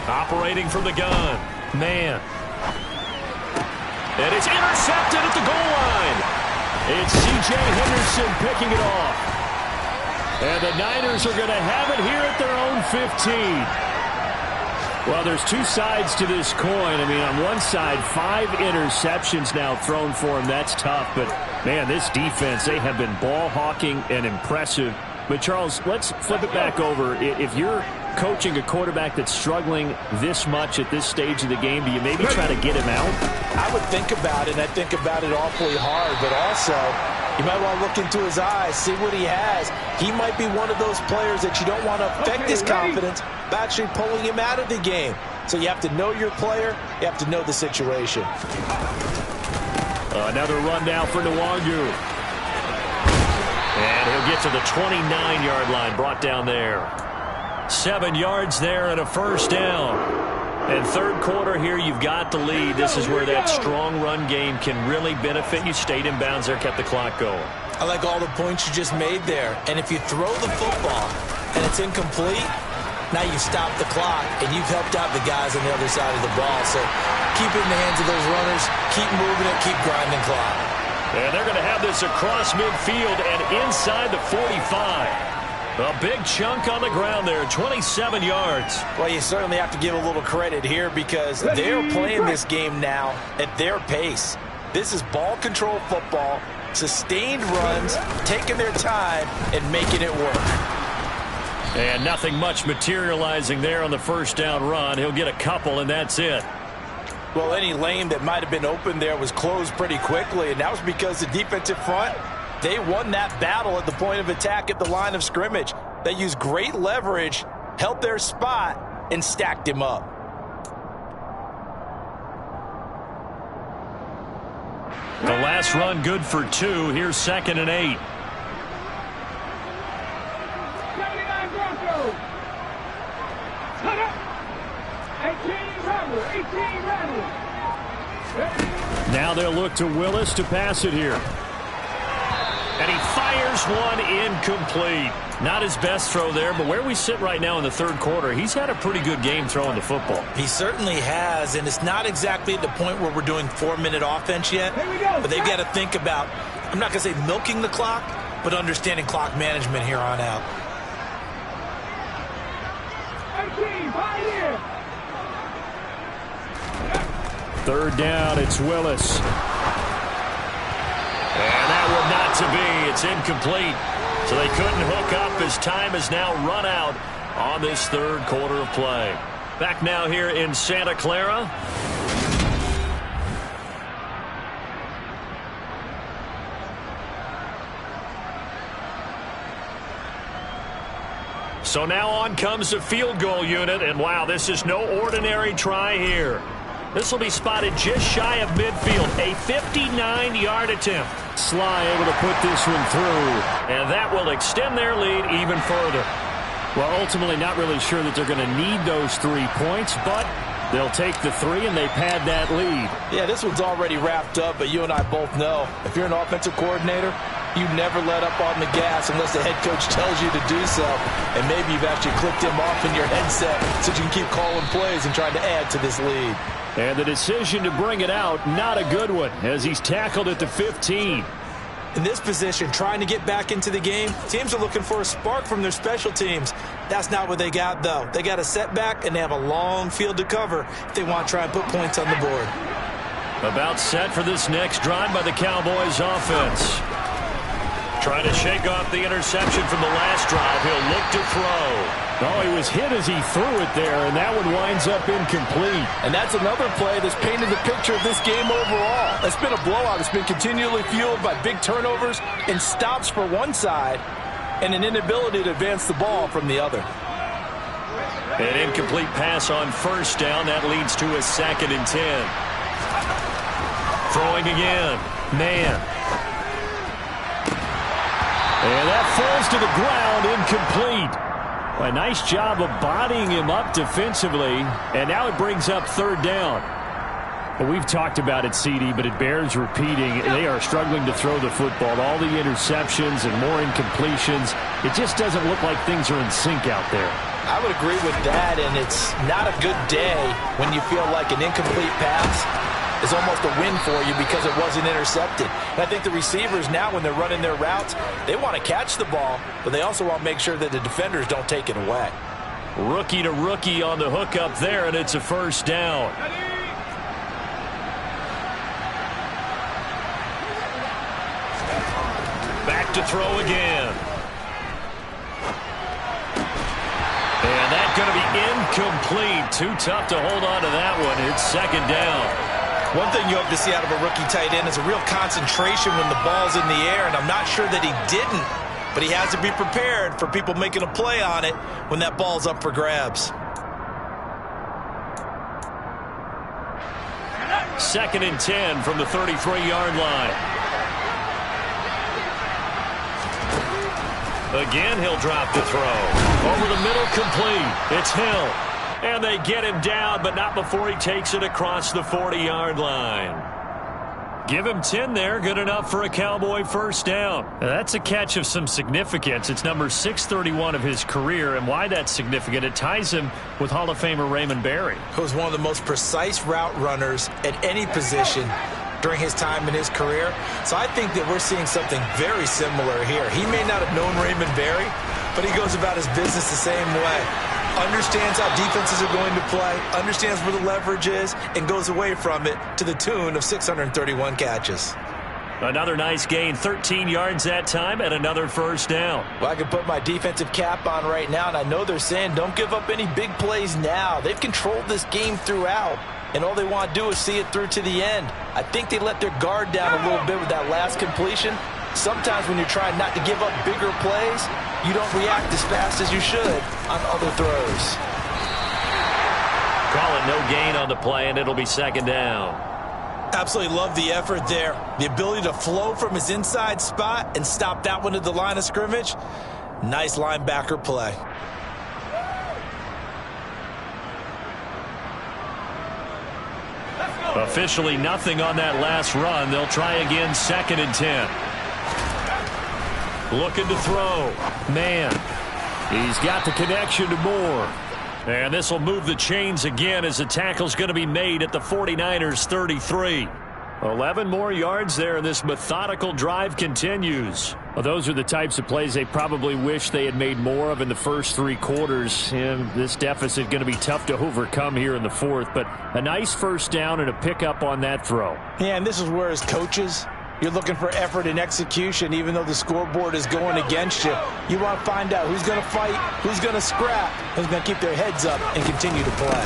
Operating from the gun. Man. And it's intercepted at the goal line. It's C.J. Henderson picking it off. And the Niners are going to have it here at their own 15. Well, there's two sides to this coin. I mean, on one side, 5 interceptions now thrown for him. That's tough. But, man, this defense, they have been ball hawking and impressive. But, Charles, let's flip it back over. If you're coaching a quarterback that's struggling this much at this stage of the game, do you maybe try to get him out? I would think about it, and I think about it awfully hard. But also, you might want to look into his eyes, see what he has. He might be one of those players that you don't want to affect his confidence by actually pulling him out of the game. So you have to know your player. You have to know the situation. Another run now for Nwangu. And he'll get to the 29-yard line, brought down there. 7 yards there and a 1st down. And 3rd quarter here, you've got the lead. This is where that strong run game can really benefit you. Stayed in bounds there, kept the clock going. I like all the points you just made there. And if you throw the football and it's incomplete, now you stop the clock and you've helped out the guys on the other side of the ball. So keep it in the hands of those runners, keep moving it, keep grinding clock. And they're going to have this across midfield and inside the 45. A big chunk on the ground there, 27 yards. Well, you certainly have to give a little credit here because they're playing this game now at their pace. This is ball control football, sustained runs, taking their time and making it work. And nothing much materializing there on the 1st down run. He'll get a couple, and that's it. Well, any lane that might have been open there was closed pretty quickly, and that was because the defensive front, they won that battle at the point of attack at the line of scrimmage. They used great leverage, held their spot, and stacked him up. The last run good for 2. Here's 2nd and 8. 79 Broncos. Cut up. 18 Rebels. 18 Rebels. Now they'll look to Willis to pass it here. And he fires one incomplete. Not his best throw there, but where we sit right now in the 3rd quarter, he's had a pretty good game throwing the football. He certainly has, and it's not exactly at the point where we're doing 4-minute offense yet, but they've got to think about, I'm not going to say milking the clock, but understanding clock management here on out. 18, Pioneer. 3rd down, it's Willis. And that one not to be. It's incomplete. So they couldn't hook up as time has now run out on this 3rd quarter of play. Back now here in Santa Clara. So now on comes the field goal unit. And wow, this is no ordinary try here. This will be spotted just shy of midfield. A 59-yard attempt. Sly able to put this one through. And that will extend their lead even further. Well, ultimately not really sure that they're going to need those 3 points, but they'll take the 3 and they pad that lead. Yeah, this one's already wrapped up, but you and I both know if you're an offensive coordinator, you never let up on the gas unless the head coach tells you to do so. And maybe you've actually clicked him off in your headset so you can keep calling plays and trying to add to this lead. And the decision to bring it out, not a good one, as he's tackled at the 15. In this position, trying to get back into the game, teams are looking for a spark from their special teams. That's not what they got, though. They got a setback, and they have a long field to cover if they want to try and put points on the board. About set for this next drive by the Cowboys offense. Trying to shake off the interception from the last drive. He'll look to throw. Oh, he was hit as he threw it there, and that one winds up incomplete. And that's another play that's painted the picture of this game overall. It's been a blowout. It's been continually fueled by big turnovers and stops for one side and an inability to advance the ball from the other. An incomplete pass on first down. That leads to a 2nd and 10. Throwing again. Man. And that falls to the ground, incomplete. A nice job of bodying him up defensively, and now it brings up 3rd down. Well, we've talked about it, CD, but it bears repeating. They are struggling to throw the football. All the interceptions and more incompletions. It just doesn't look like things are in sync out there. I would agree with that, and it's not a good day when you feel like an incomplete pass is almost a win for you because it wasn't intercepted. And I think the receivers now, when they're running their routes, they want to catch the ball, but they also want to make sure that the defenders don't take it away. Rookie to rookie on the hook up there, and it's a 1st down. Back to throw again. And that's going to be incomplete. Too tough to hold on to that one. It's 2nd down. One thing you hope to see out of a rookie tight end is a real concentration when the ball's in the air, and I'm not sure that he didn't, but he has to be prepared for people making a play on it when that ball's up for grabs. 2nd and 10 from the 33-yard line. Again, he'll drop the throw. Over the middle, complete. It's Hill. And they get him down, but not before he takes it across the 40-yard line. Give him 10 there. Good enough for a Cowboy 1st down. Now, that's a catch of some significance. It's number 631 of his career, and why that's significant, it ties him with Hall of Famer Raymond Berry. He was one of the most precise route runners at any position during his time in his career. So I think that we're seeing something very similar here. He may not have known Raymond Berry, but he goes about his business the same way. Understands how defenses are going to play, understands where the leverage is, and goes away from it to the tune of 631 catches. Another nice gain, 13 yards that time, and another 1st down. Well, I can put my defensive cap on right now, and I know they're saying don't give up any big plays now. They've controlled this game throughout, and all they want to do is see it through to the end. I think they let their guard down a little bit with that last completion. Sometimes when you're trying not to give up bigger plays, you don't react as fast as you should on other throws. Call it no gain on the play, and it'll be 2nd down. Absolutely love the effort there. The ability to flow from his inside spot and stop that one at the line of scrimmage. Nice linebacker play. Officially nothing on that last run. They'll try again, 2nd and 10. Looking to throw. Man. He's got the connection to Moore. And this will move the chains again as the tackle's going to be made at the 49ers 33. 11 more yards there, and this methodical drive continues. Well, those are the types of plays they probably wish they had made more of in the first 3 quarters. And this deficit going to be tough to overcome here in the 4th. But a nice 1st down and a pickup on that throw. Yeah, and this is where as coaches, you're looking for effort and execution, even though the scoreboard is going against you. You want to find out who's going to fight, who's going to scrap, who's going to keep their heads up and continue to play.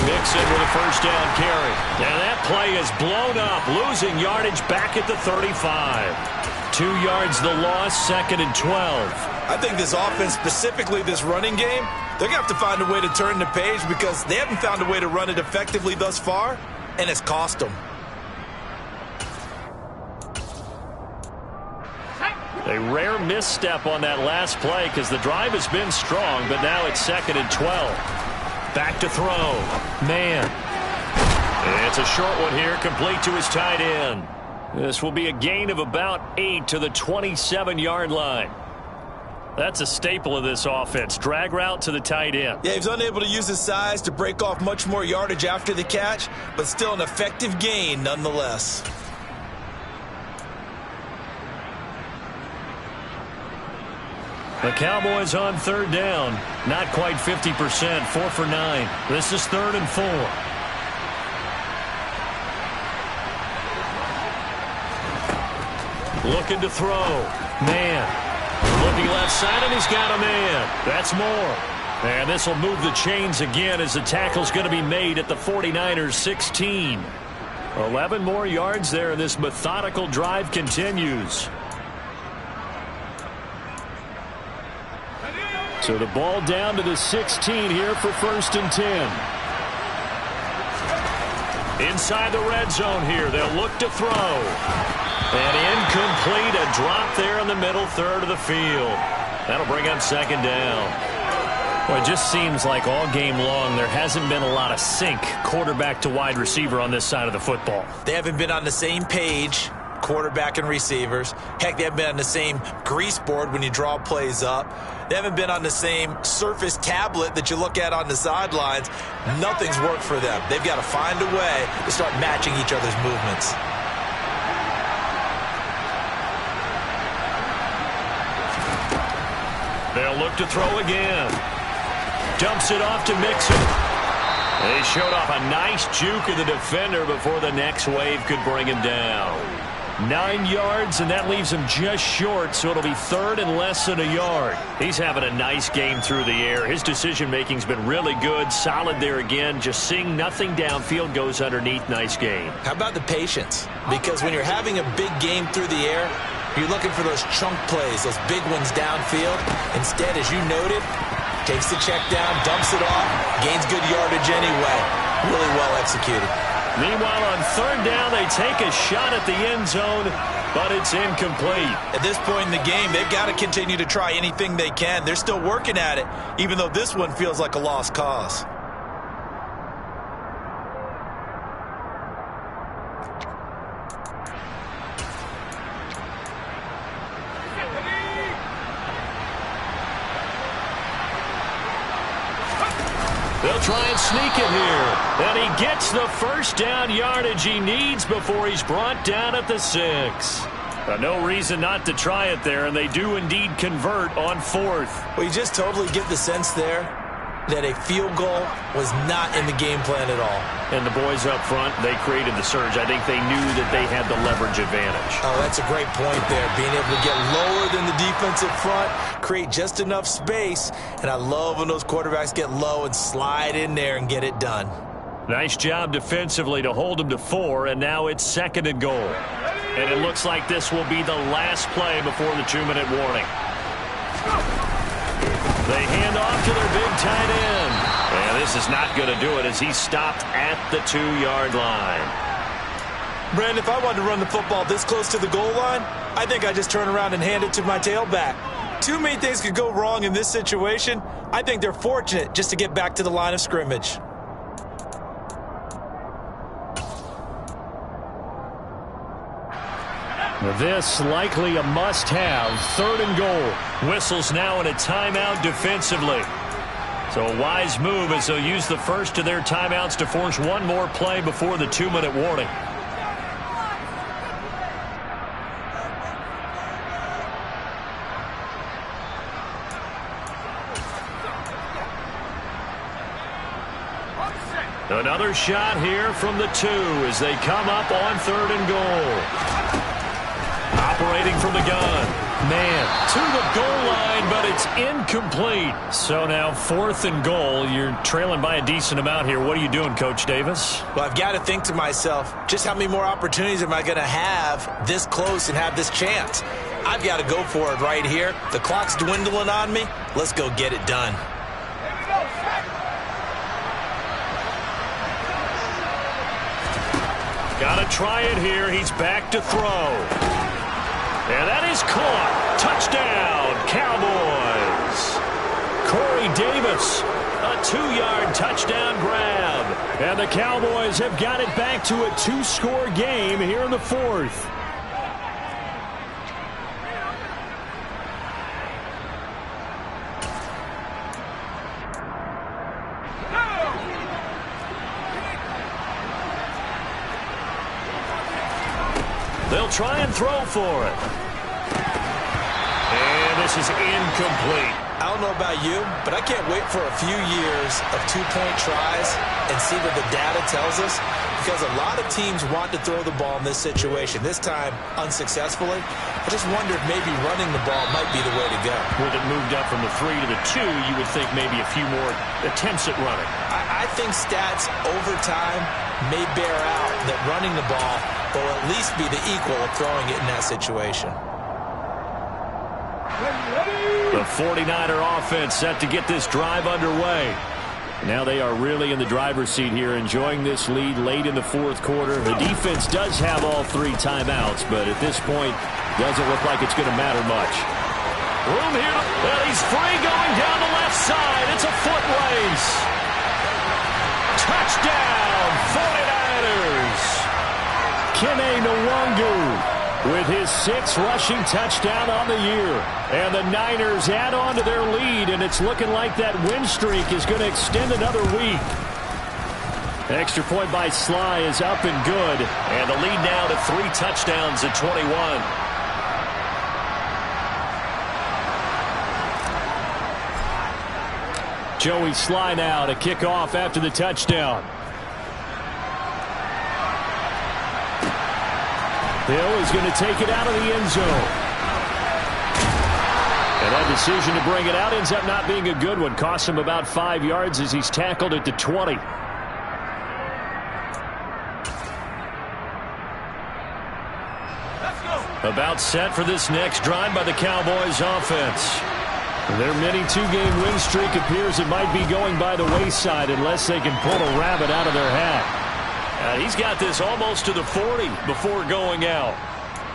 Mixon with a 1st down carry. And that play is blown up, losing yardage back at the 35. 2 yards the loss, 2nd and 12. I think this offense, specifically this running game, they're going to have to find a way to turn the page because they haven't found a way to run it effectively thus far, and it's cost them. A rare misstep on that last play because the drive has been strong, but now it's 2nd and 12. Back to throw. Man. It's a short one here, complete to his tight end. This will be a gain of about 8 to the 27-yard line. That's a staple of this offense. Drag route to the tight end. Yeah, he's unable to use his size to break off much more yardage after the catch, but still an effective gain nonetheless. The Cowboys on 3rd down. Not quite 50%, 4 for 9. This is 3rd and 4. Looking to throw. Man. Looking left side, and he's got a man. That's Moore. And this will move the chains again as the tackle's going to be made at the 49ers 16. 11 more yards there, and this methodical drive continues. So the ball down to the 16 here for 1st and 10. Inside the red zone here, they'll look to throw. And incomplete, a drop there in the middle third of the field. That'll bring up 2nd down. Well, it just seems like all game long there hasn't been a lot of sync quarterback to wide receiver on this side of the football. They haven't been on the same page, quarterback and receivers. Heck, they haven't been on the same grease board when you draw plays up. They haven't been on the same Surface tablet that you look at on the sidelines. Nothing's worked for them. They've got to find a way to start matching each other's movements. They'll look to throw again. Dumps it off to Mixon. They showed off a nice juke of the defender before the next wave could bring him down. 9 yards, and that leaves him just short, so it'll be 3rd and less than a yard. He's having a nice game through the air. His decision-making's been really good, solid there again. Just seeing nothing downfield goes underneath. Nice game. How about the patience? Because when you're having a big game through the air, you're looking for those chunk plays, those big ones downfield. Instead, as you noted, takes the check down, dumps it off, gains good yardage anyway. Really well executed. Meanwhile, on 3rd down, they take a shot at the end zone, but it's incomplete. At this point in the game, they've got to continue to try anything they can. They're still working at it, even though this one feels like a lost cause. They'll try and sneak it here. And he gets the 1st down yardage he needs before he's brought down at the 6. No reason not to try it there, and they do indeed convert on 4th. Well, you just totally get the sense there that a field goal was not in the game plan at all. And the boys up front, they created the surge. I think they knew that they had the leverage advantage. Oh, that's a great point there. Being able to get lower than the defensive front, create just enough space. And I love when those quarterbacks get low and slide in there and get it done. Nice job defensively to hold them to 4, and now it's 2nd and goal. And it looks like this will be the last play before the 2-minute warning. They hand off to their big tight end. And this is not going to do it as he's stopped at the 2-yard line. Brandon, if I wanted to run the football this close to the goal line, I think I just turn around and hand it to my tailback. Too many things could go wrong in this situation. I think they're fortunate just to get back to the line of scrimmage. This likely a must-have. 3rd and goal. Whistles now in a timeout defensively. So a wise move as they'll use the first of their timeouts to force one more play before the 2-minute warning. Another shot here from the 2 as they come up on 3rd and goal. Operating from the gun. Man, to the goal line, but it's incomplete. So now 4th and goal. You're trailing by a decent amount here. What are you doing, Coach Davis? Well, I've got to think to myself, just how many more opportunities am I going to have this close and have this chance? I've got to go for it right here. The clock's dwindling on me. Let's go get it done. Got to try it here. He's back to throw. And that is caught. Touchdown, Cowboys. Corey Davis, a 2-yard touchdown grab. And the Cowboys have got it back to a 2-score game here in the 4th. They'll try and throw for it. And this is incomplete. I don't know about you, but I can't wait for a few years of 2-point tries and see what the data tells us, because a lot of teams want to throw the ball in this situation. This time, unsuccessfully. I just wonder if maybe running the ball might be the way to go. With it moved up from the 3 to the 2, you would think maybe a few more attempts at running. I think stats over time may bear out that running the ball will at least be the equal of throwing it in that situation. Ready? The 49er offense set to get this drive underway. Now they are really in the driver's seat here, enjoying this lead late in the fourth quarter. The defense does have all 3 timeouts, but at this point, doesn't look like it's going to matter much. Room here. Well, he's free going down the left side. It's a foot race. Touchdown, 49ers. Kene Nwangu with his 6th rushing touchdown on the year. And the Niners add on to their lead, and it's looking like that win streak is going to extend another week. Extra point by Sly is up and good. And the lead now to 3 touchdowns at 21. Joey Sly now to kick off after the touchdown. Hill is going to take it out of the end zone. And that decision to bring it out ends up not being a good one. Costs him about 5 yards as he's tackled at the 20. About set for this next drive by the Cowboys offense. Their mini 2-game win streak appears it might be going by the wayside unless they can pull a rabbit out of their hat. He's got this almost to the 40 before going out.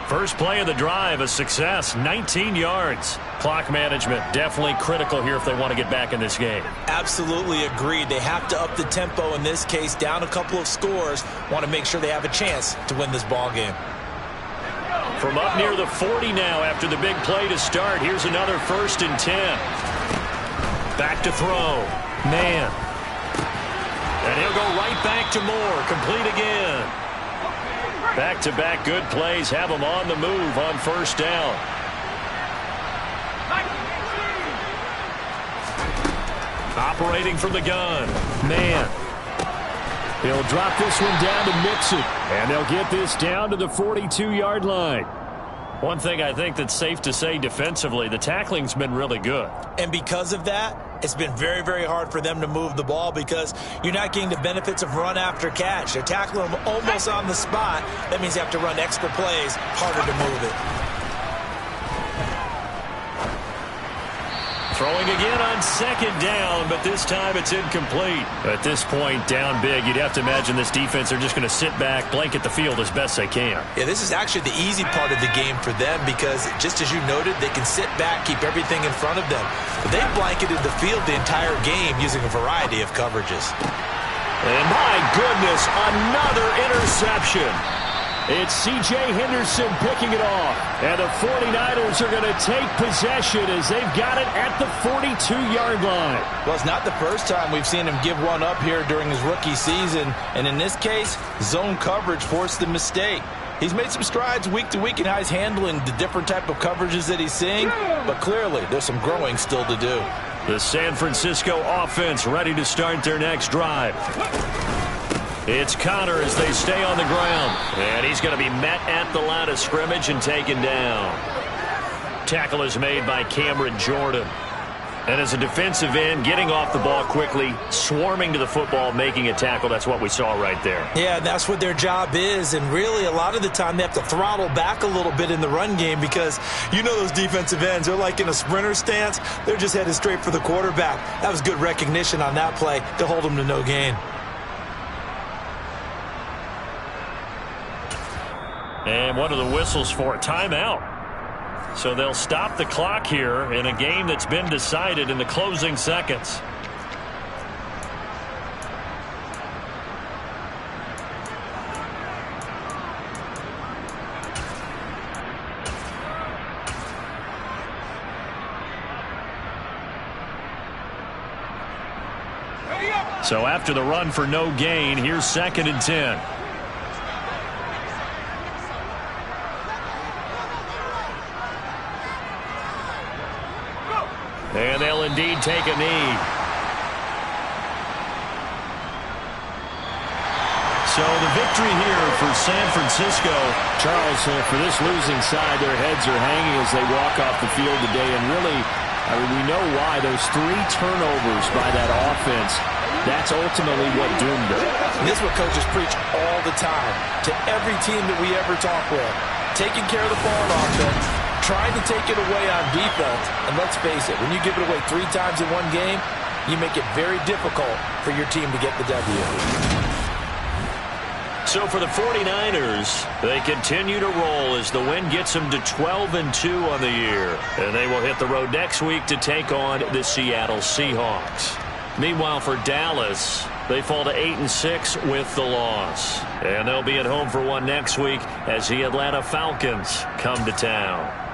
First play of the drive, a success, 19 yards. Clock management definitely critical here if they want to get back in this game. Absolutely agreed. They have to up the tempo in this case, down a couple of scores. Want to make sure they have a chance to win this ball game. From up near the 40 now after the big play to start. Here's another 1st and 10. Back to throw. Man. And he'll go right back to Moore. Complete again. Back-to-back good plays have him on the move on 1st down. Operating from the gun. Man. He'll drop this one down to Mixon. And they'll get this down to the 42-yard line. One thing I think that's safe to say defensively, the tackling's been really good. And because of that, it's been very, very hard for them to move the ball because you're not getting the benefits of run after catch. They're tackling them almost on the spot. That means you have to run extra plays, harder to move it. Throwing again on 2nd down, but this time it's incomplete. At this point, down big, you'd have to imagine this defense are just going to sit back, blanket the field as best they can. Yeah, this is actually the easy part of the game for them because, just as you noted, they can sit back, keep everything in front of them. But they've blanketed the field the entire game using a variety of coverages. And my goodness, another interception. It's C.J. Henderson picking it off. And the 49ers are going to take possession as they've got it at the 42-yard line. Well, it's not the first time we've seen him give one up here during his rookie season. And in this case, zone coverage forced the mistake. He's made some strides week to week in how he's handling the different type of coverages that he's seeing. But clearly, there's some growing still to do. The San Francisco offense ready to start their next drive. It's Connor as they stay on the ground. And he's going to be met at the line of scrimmage and taken down. Tackle is made by Cameron Jordan. And as a defensive end, getting off the ball quickly, swarming to the football, making a tackle. That's what we saw right there. Yeah, that's what their job is. And really, a lot of the time, they have to throttle back a little bit in the run game because you know those defensive ends, they're like in a sprinter stance. They're just headed straight for the quarterback. That was good recognition on that play to hold them to no gain. And one of the whistles for a timeout. So they'll stop the clock here in a game that's been decided in the closing seconds. So after the run for no gain, here's 2nd and 10. And they'll indeed take a knee. So the victory here for San Francisco. Charles, for this losing side, their heads are hanging as they walk off the field today. And really, I mean, we know why. Those 3 turnovers by that offense, that's ultimately what doomed them. And this is what coaches preach all the time to every team that we ever talk with. Taking care of the ball on offense, trying to take it away on defense. And let's face it, when you give it away 3 times in one game, you make it very difficult for your team to get the W. So for the 49ers, they continue to roll as the win gets them to 12-2 on the year. And they will hit the road next week to take on the Seattle Seahawks. Meanwhile, for Dallas, they fall to 8-6 with the loss. And they'll be at home for one next week as the Atlanta Falcons come to town.